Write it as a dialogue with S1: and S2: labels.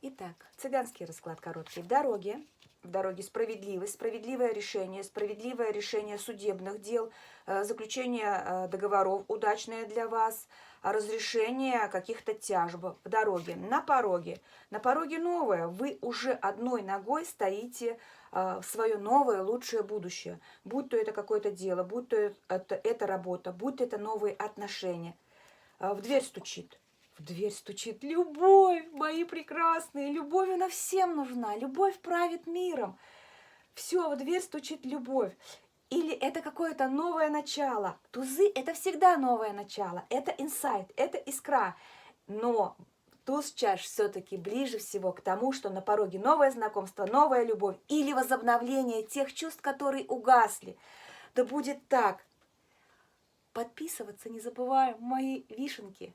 S1: Итак, цыганский расклад короткий. В дороге справедливость, справедливое решение судебных дел, заключение договоров удачное для вас, разрешение каких-то тяжб в дороге, на пороге. На пороге новое, вы уже одной ногой стоите в свое новое, лучшее будущее. Будь то это какое-то дело, будь то это работа, будь то это новые отношения. В дверь стучит. В дверь стучит любовь, мои прекрасные. Любовь, она всем нужна. Любовь правит миром. Все, в дверь стучит любовь. Или это какое-то новое начало. Тузы – это всегда новое начало. Это инсайт, это искра. Но туз чаш все-таки ближе всего к тому, что на пороге новое знакомство, новая любовь или возобновление тех чувств, которые угасли. Да будет так. Подписываться не забываем, мои вишенки.